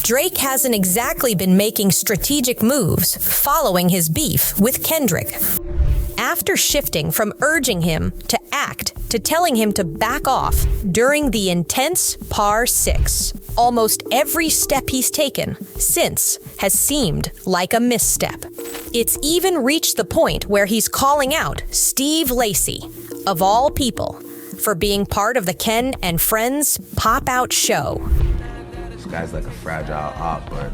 Drake hasn't exactly been making strategic moves following his beef with Kendrick. After shifting from urging him to act to telling him to back off during the intense Par 6, almost every step he's taken since has seemed like a misstep. It's even reached the point where he's calling out Steve Lacy, of all people, for being part of the Ken and Friends Pop-Out show. This guy's like a fragile op, but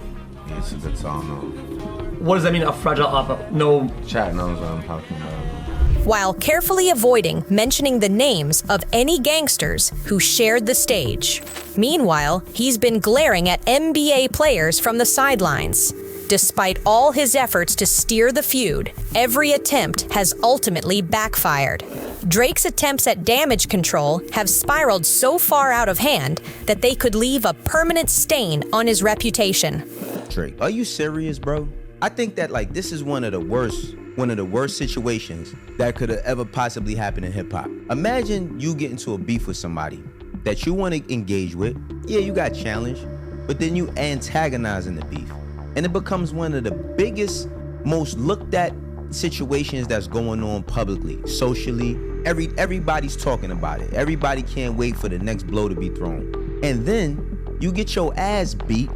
it's a good song though. What does that mean, a fragile op? No. Chat knows what I'm talking about. While carefully avoiding mentioning the names of any gangsters who shared the stage. Meanwhile, he's been glaring at NBA players from the sidelines. Despite all his efforts to steer the feud, every attempt has ultimately backfired. Drake's attempts at damage control have spiraled so far out of hand that they could leave a permanent stain on his reputation. Drake, are you serious, bro? I think that this is one of the worst situations that could have ever possibly happened in hip hop. Imagine you get into a beef with somebody that you want to engage with. Yeah, you got challenged, but then you antagonizing the beef. And it becomes one of the biggest, most looked at situations that's going on publicly, socially. Everybody's talking about it. Everybody can't wait for the next blow to be thrown. And then you get your ass beat.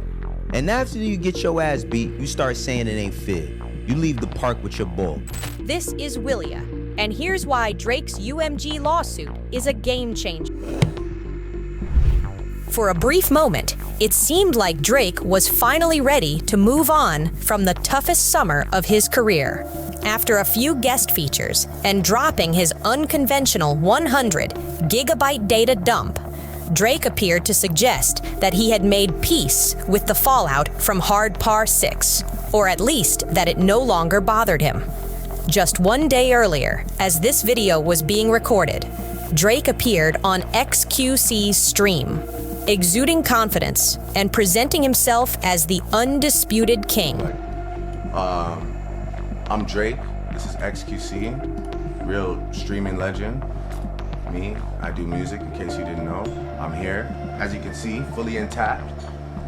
And after you get your ass beat, you start saying it ain't fair. You leave the park with your ball. This is Willia, and here's why Drake's UMG lawsuit is a game changer. For a brief moment, it seemed like Drake was finally ready to move on from the toughest summer of his career. After a few guest features and dropping his unconventional 100 gigabyte data dump, Drake appeared to suggest that he had made peace with the fallout from Hard Par 6, or at least that it no longer bothered him. Just one day earlier, as this video was being recorded, Drake appeared on XQC's stream, exuding confidence and presenting himself as the undisputed king. I'm Drake. This is XQC, real streaming legend. Me, I do music, in case you didn't know. I'm here, as you can see, fully intact.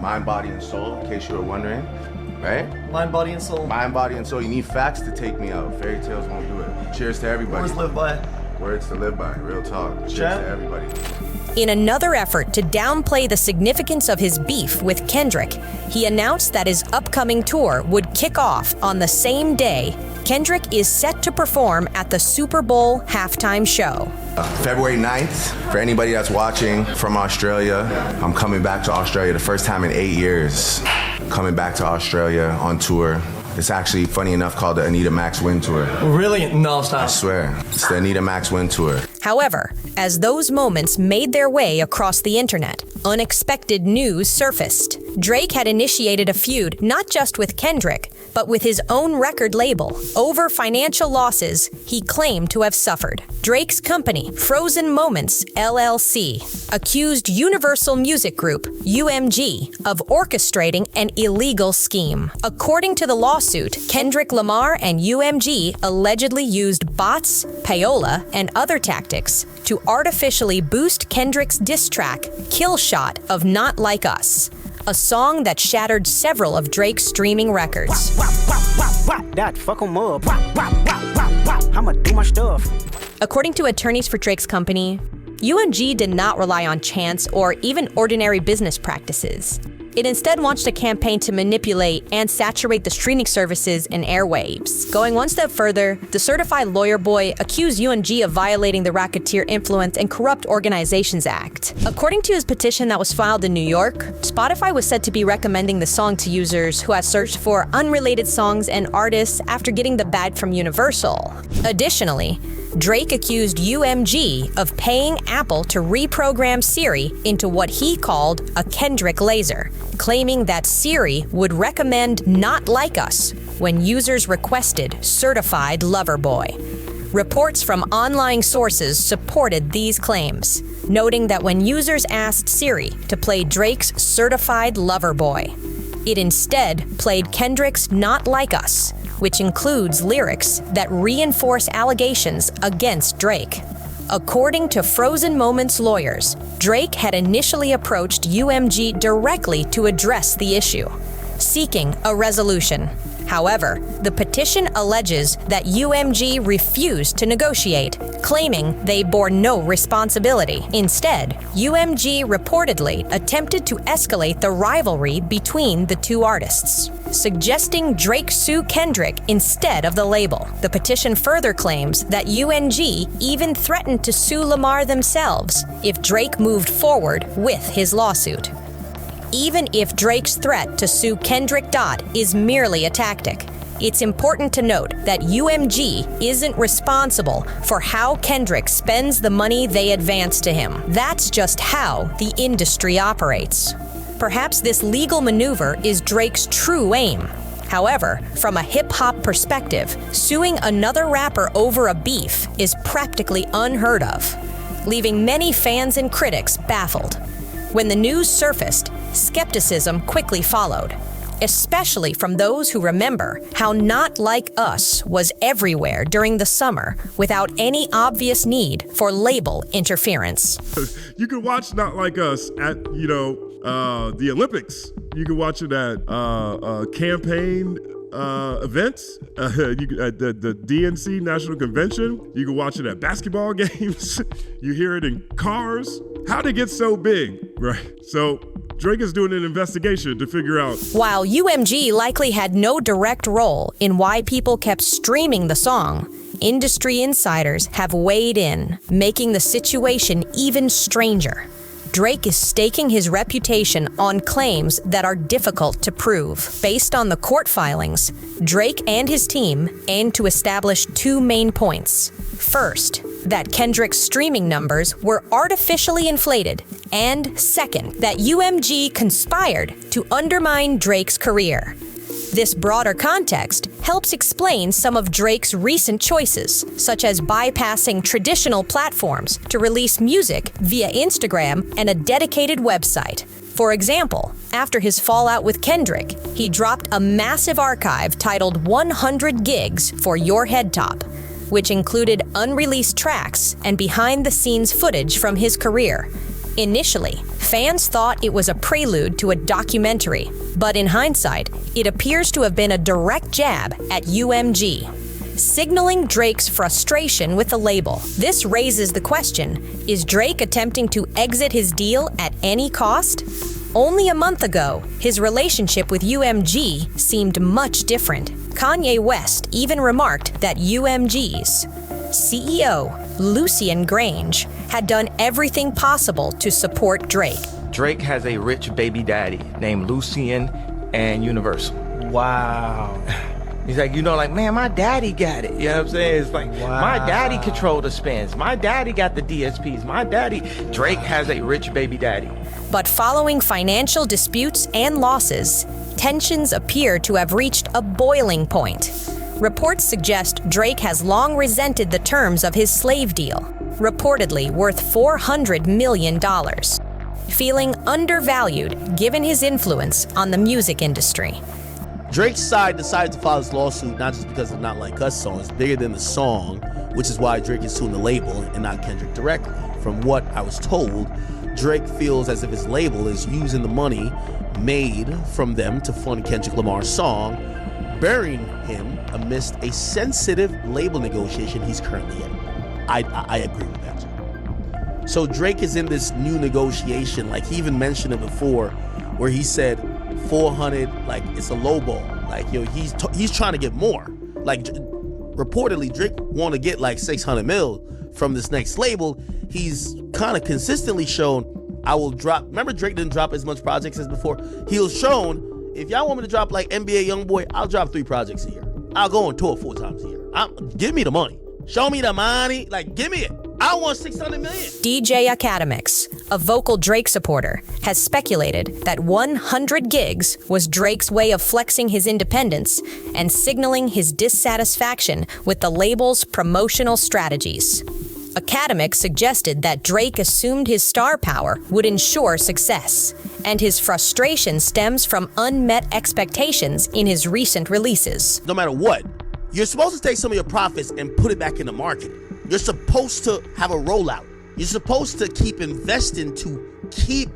Mind, body, and soul, in case you were wondering, right? Mind, body, and soul. Mind, body, and soul. You need facts to take me out. Fairy tales won't do it. Cheers to everybody. Words live by. Words to live by, real talk. Cheers to everybody. In another effort to downplay the significance of his beef with Kendrick, he announced that his upcoming tour would kick off on the same day Kendrick is set to perform at the Super Bowl halftime show. February 9th, for anybody that's watching from Australia, I'm coming back to Australia the first time in 8 years. Coming back to Australia on tour. It's actually, funny enough, called the Anita Max Win Tour. Really? No, stop. I swear. It's the Anita Max Win Tour. However, as those moments made their way across the internet, unexpected news surfaced. Drake had initiated a feud not just with Kendrick, but with his own record label over financial losses he claimed to have suffered. Drake's company, Frozen Moments LLC, accused Universal Music Group, UMG, of orchestrating an illegal scheme. According to the lawsuit, Kendrick Lamar and UMG allegedly used bots, payola, and other tactics to artificially boost Kendrick's diss track, Kill Shot of Not Like Us, a song that shattered several of Drake's streaming records. That fuck 'em up. I'ma do my stuff. According to attorneys for Drake's company, UMG did not rely on chance or even ordinary business practices. It instead launched a campaign to manipulate and saturate the streaming services and airwaves. Going one step further, the certified lawyer boy accused UMG of violating the Racketeer Influence and Corrupt Organizations Act. According to his petition that was filed in New York, Spotify was said to be recommending the song to users who had searched for unrelated songs and artists after getting the bad from Universal. Additionally, Drake accused UMG of paying Apple to reprogram Siri into what he called a Kendrick laser, claiming that Siri would recommend Not Like Us when users requested Certified Lover Boy. Reports from online sources supported these claims, noting that when users asked Siri to play Drake's Certified Lover Boy, it instead played Kendrick's Not Like Us, which includes lyrics that reinforce allegations against Drake. According to Frozen Moments lawyers, Drake had initially approached UMG directly to address the issue, seeking a resolution. However, the petition alleges that UMG refused to negotiate, claiming they bore no responsibility. Instead, UMG reportedly attempted to escalate the rivalry between the two artists, suggesting Drake sue Kendrick instead of the label. The petition further claims that UMG even threatened to sue Lamar themselves if Drake moved forward with his lawsuit. Even if Drake's threat to sue Kendrick Dot is merely a tactic, it's important to note that UMG isn't responsible for how Kendrick spends the money they advance to him. That's just how the industry operates. Perhaps this legal maneuver is Drake's true aim. However, from a hip-hop perspective, suing another rapper over a beef is practically unheard of, leaving many fans and critics baffled. When the news surfaced, skepticism quickly followed, especially from those who remember how Not Like Us was everywhere during the summer without any obvious need for label interference. You can watch Not Like Us at, the Olympics. You can watch it at campaign events, at the DNC National Convention. You can watch it at basketball games. You hear it in cars. How'd it get so big, right? So Drake is doing an investigation to figure out. While UMG likely had no direct role in why people kept streaming the song, industry insiders have weighed in, making the situation even stranger. Drake is staking his reputation on claims that are difficult to prove. Based on the court filings, Drake and his team aim to establish two main points. First, that Kendrick's streaming numbers were artificially inflated, and second, that UMG conspired to undermine Drake's career. This broader context helps explain some of Drake's recent choices, such as bypassing traditional platforms to release music via Instagram and a dedicated website. For example, after his fallout with Kendrick, he dropped a massive archive titled 100 Gigs for Your Head Top, which included unreleased tracks and behind-the-scenes footage from his career. Initially, fans thought it was a prelude to a documentary, but in hindsight, it appears to have been a direct jab at UMG, signaling Drake's frustration with the label. This raises the question, is Drake attempting to exit his deal at any cost? Only a month ago, his relationship with UMG seemed much different. Kanye West even remarked that UMG's CEO, Lucian Grange, had done everything possible to support Drake. Drake has a rich baby daddy named Lucian and Universal. Wow. He's like, man, my daddy got it. You know what I'm saying? It's like, My daddy controlled the spins. My daddy got the DSPs. Drake has a rich baby daddy. But following financial disputes and losses, tensions appear to have reached a boiling point. Reports suggest Drake has long resented the terms of his slave deal, reportedly worth $400 million. Feeling undervalued given his influence on the music industry. Drake's side decided to file this lawsuit not just because of Not Like Us song. It's bigger than the song, which is why Drake is suing the label and not Kendrick directly. From what I was told, Drake feels as if his label is using the money made from them to fund Kendrick Lamar's song, burying him amidst a sensitive label negotiation he's currently in. I agree with that. So Drake is in this new negotiation, like he even mentioned it before, where he said 400, like it's a low ball. Like, he's trying to get more. Like, reportedly Drake want to get like 600 mil from this next label. He's kind of consistently shown, I will drop. Remember, Drake didn't drop as much projects as before. He was shown, if y'all want me to drop like NBA Youngboy, I'll drop 3 projects a year. I'll go on tour 4 times a year. Give me the money. Show me the money. Like, give me it. I want 600 million. DJ Academics, a vocal Drake supporter, has speculated that 100 Gigs was Drake's way of flexing his independence and signaling his dissatisfaction with the label's promotional strategies. Academics suggested that Drake assumed his star power would ensure success, and his frustration stems from unmet expectations in his recent releases. No matter what, you're supposed to take some of your profits and put it back in the market. You're supposed supposed to have a rollout. You're supposed to keep investing to keep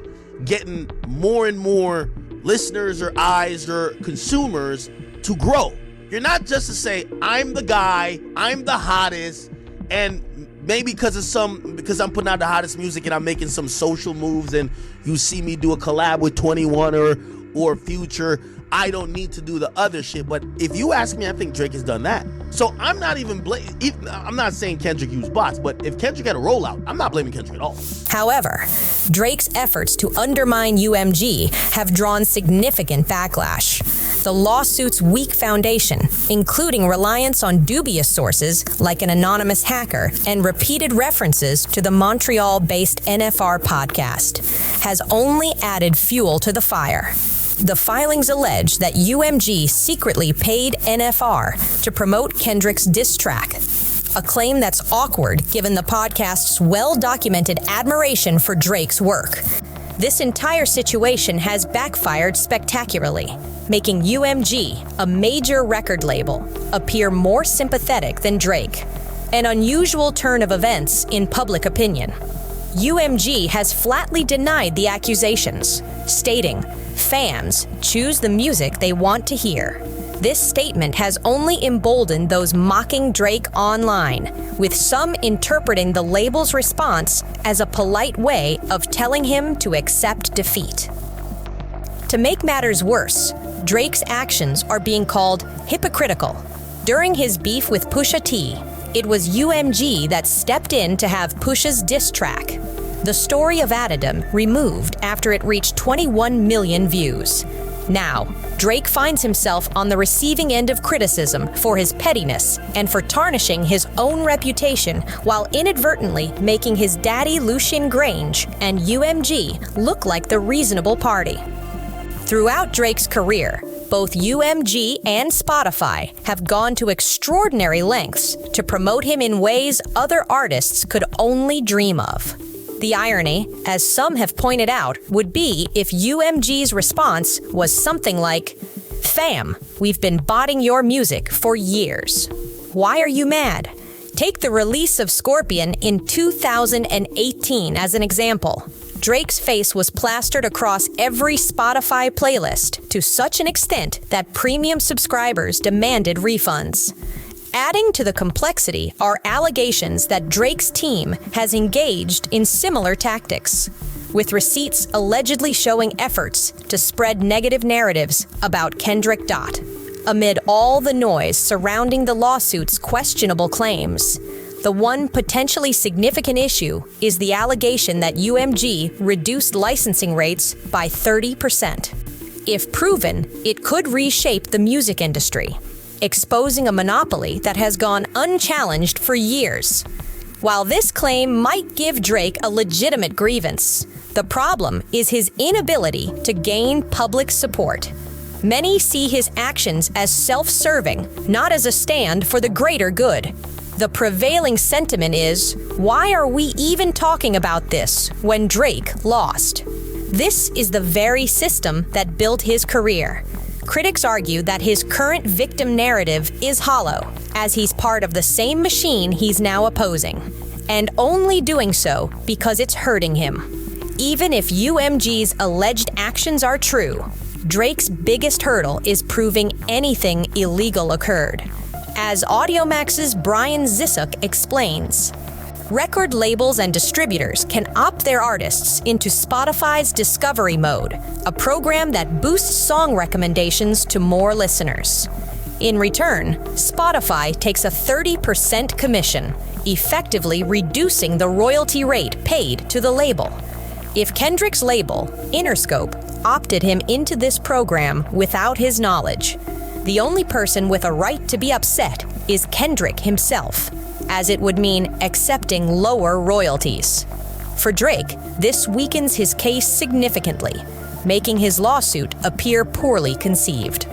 getting more and more listeners or eyes or consumers to grow. You're not just to say, I'm the guy, I'm the hottest, and maybe because I'm putting out the hottest music and I'm making some social moves and you see me do a collab with 21 or Future, I don't need to do the other shit. But if you ask me, I think Drake has done that. So I'm not even I'm not saying Kendrick used bots, but if Kendrick had a rollout, I'm not blaming Kendrick at all. However, Drake's efforts to undermine UMG have drawn significant backlash. The lawsuit's weak foundation, including reliance on dubious sources like an anonymous hacker and repeated references to the Montreal-based NFR podcast, has only added fuel to the fire. The filings allege that UMG secretly paid NFR to promote Kendrick's diss track, a claim that's awkward given the podcast's well-documented admiration for Drake's work. This entire situation has backfired spectacularly, making UMG, a major record label, appear more sympathetic than Drake, an unusual turn of events in public opinion. UMG has flatly denied the accusations, stating, "Fans choose the music they want to hear." This statement has only emboldened those mocking Drake online, with some interpreting the label's response as a polite way of telling him to accept defeat. To make matters worse, Drake's actions are being called hypocritical. During his beef with Pusha T, it was UMG that stepped in to have Pusha's diss track, The Story of Adidam, removed after it reached 21 million views. Now, Drake finds himself on the receiving end of criticism for his pettiness and for tarnishing his own reputation while inadvertently making his daddy Lucian Grange and UMG look like the reasonable party. Throughout Drake's career, both UMG and Spotify have gone to extraordinary lengths to promote him in ways other artists could only dream of. The irony, as some have pointed out, would be if UMG's response was something like, "Fam, we've been botting your music for years. Why are you mad?" Take the release of Scorpion in 2018 as an example. Drake's face was plastered across every Spotify playlist to such an extent that premium subscribers demanded refunds. Adding to the complexity are allegations that Drake's team has engaged in similar tactics, with receipts allegedly showing efforts to spread negative narratives about Kendrick Dot. Amid all the noise surrounding the lawsuit's questionable claims, the one potentially significant issue is the allegation that UMG reduced licensing rates by 30%. If proven, it could reshape the music industry, exposing a monopoly that has gone unchallenged for years. While this claim might give Drake a legitimate grievance, the problem is his inability to gain public support. Many see his actions as self-serving, not as a stand for the greater good. The prevailing sentiment is, why are we even talking about this when Drake lost? This is the very system that built his career. Critics argue that his current victim narrative is hollow, as he's part of the same machine he's now opposing, and only doing so because it's hurting him. Even if UMG's alleged actions are true, Drake's biggest hurdle is proving anything illegal occurred. As Audiomax's Brian Zisuk explains, record labels and distributors can opt their artists into Spotify's Discovery Mode, a program that boosts song recommendations to more listeners. In return, Spotify takes a 30% commission, effectively reducing the royalty rate paid to the label. If Kendrick's label, Interscope, opted him into this program without his knowledge, the only person with a right to be upset is Kendrick himself, as it would mean accepting lower royalties. For Drake, this weakens his case significantly, making his lawsuit appear poorly conceived.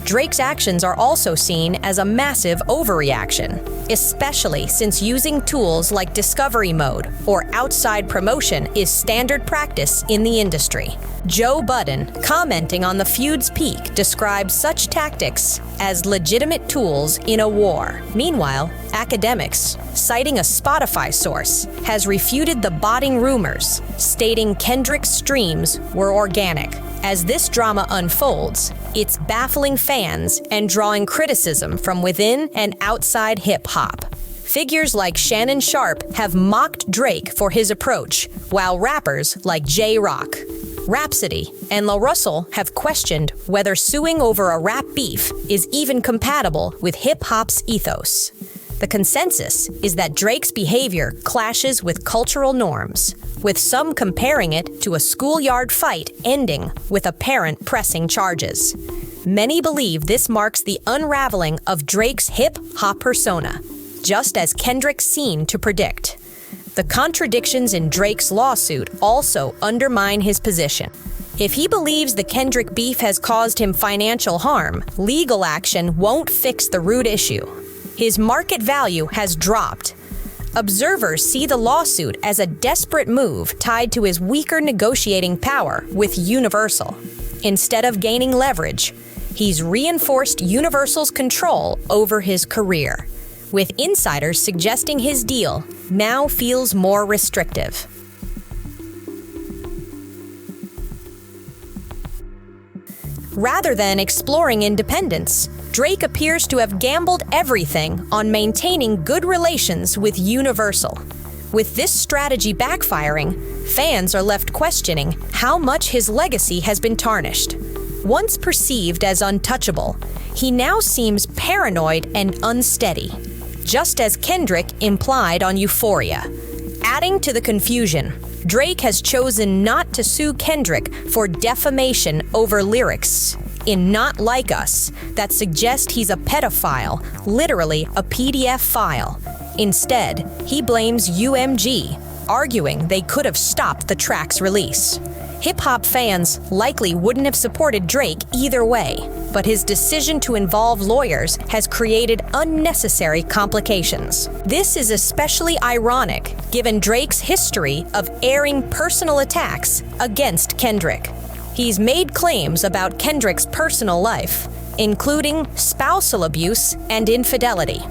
Drake's actions are also seen as a massive overreaction, especially since using tools like discovery mode or outside promotion is standard practice in the industry. Joe Budden, commenting on the feud's peak, describes such tactics as legitimate tools in a war. Meanwhile, Academics, citing a Spotify source, has refuted the botting rumors, stating Kendrick's streams were organic. As this drama unfolds, it's baffling fans and drawing criticism from within and outside hip-hop. Figures like Shannon Sharpe have mocked Drake for his approach, while rappers like J-Rock, Rhapsody, and La Russell have questioned whether suing over a rap beef is even compatible with hip-hop's ethos. The consensus is that Drake's behavior clashes with cultural norms, with some comparing it to a schoolyard fight ending with a parent pressing charges. Many believe this marks the unraveling of Drake's hip-hop persona, just as Kendrick seemed to predict. The contradictions in Drake's lawsuit also undermine his position. If he believes the Kendrick beef has caused him financial harm, legal action won't fix the root issue. His market value has dropped. Observers see the lawsuit as a desperate move tied to his weaker negotiating power with Universal. Instead of gaining leverage, he's reinforced Universal's control over his career, with insiders suggesting his deal now feels more restrictive. Rather than exploring independence, Drake appears to have gambled everything on maintaining good relations with Universal. With this strategy backfiring, fans are left questioning how much his legacy has been tarnished. Once perceived as untouchable, he now seems paranoid and unsteady, just as Kendrick implied on Euphoria. Adding to the confusion, Drake has chosen not to sue Kendrick for defamation over lyrics in Not Like Us that suggest he's a pedophile, literally a PDF file. Instead, he blames UMG, arguing they could have stopped the track's release. Hip-hop fans likely wouldn't have supported Drake either way, but his decision to involve lawyers has created unnecessary complications. This is especially ironic given Drake's history of airing personal attacks against Kendrick. He's made claims about Kendrick's personal life, including spousal abuse and infidelity,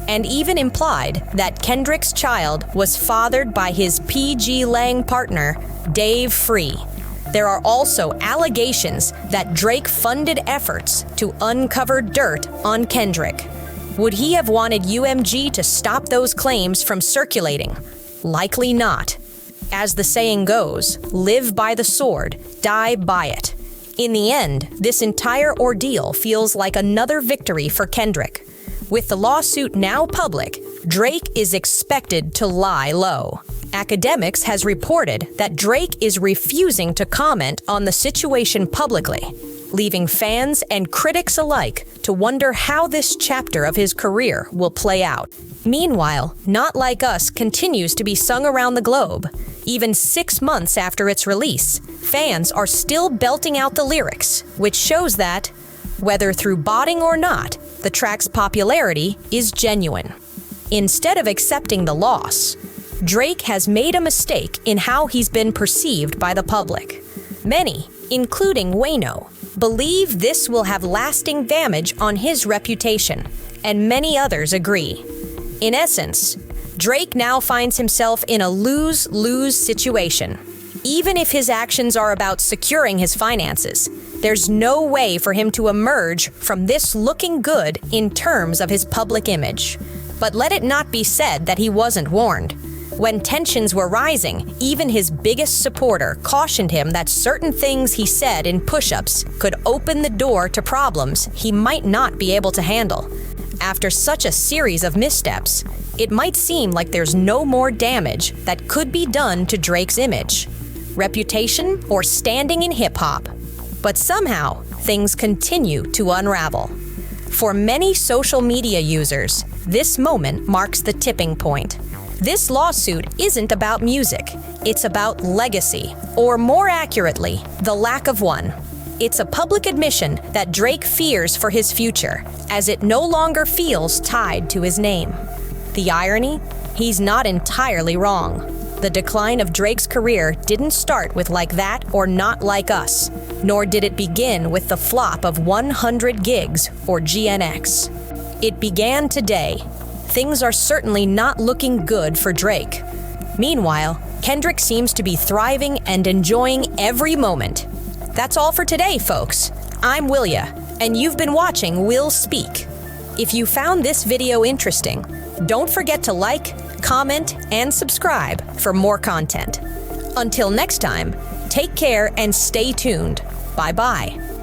and even implied that Kendrick's child was fathered by his PG Lang partner, Dave Free. There are also allegations that Drake funded efforts to uncover dirt on Kendrick. Would he have wanted UMG to stop those claims from circulating? Likely not. As the saying goes, live by the sword, die by it. In the end, this entire ordeal feels like another victory for Kendrick. With the lawsuit now public, Drake is expected to lie low. Academics has reported that Drake is refusing to comment on the situation publicly, leaving fans and critics alike to wonder how this chapter of his career will play out. Meanwhile, Not Like Us continues to be sung around the globe. Even 6 months after its release, fans are still belting out the lyrics, which shows that, whether through botting or not, the track's popularity is genuine. Instead of accepting the loss, Drake has made a mistake in how he's been perceived by the public. Many, including Wayno, believe this will have lasting damage on his reputation, and many others agree. In essence, Drake now finds himself in a lose-lose situation. Even if his actions are about securing his finances, there's no way for him to emerge from this looking good in terms of his public image. But let it not be said that he wasn't warned. When tensions were rising, even his biggest supporter cautioned him that certain things he said in push-ups could open the door to problems he might not be able to handle. After such a series of missteps, it might seem like there's no more damage that could be done to Drake's image, reputation, or standing in hip-hop. But somehow, things continue to unravel. For many social media users, this moment marks the tipping point. This lawsuit isn't about music, it's about legacy, or more accurately, the lack of one. It's a public admission that Drake fears for his future, as it no longer feels tied to his name. The irony? He's not entirely wrong. The decline of Drake's career didn't start with Like That or Not Like Us, nor did it begin with the flop of 100 Gigs or GNX. It began today. Things are certainly not looking good for Drake. Meanwhile, Kendrick seems to be thriving and enjoying every moment. That's all for today, folks. I'm Willia, and you've been watching Will Speak. If you found this video interesting, don't forget to like, comment, and subscribe for more content. Until next time, take care and stay tuned. Bye-bye.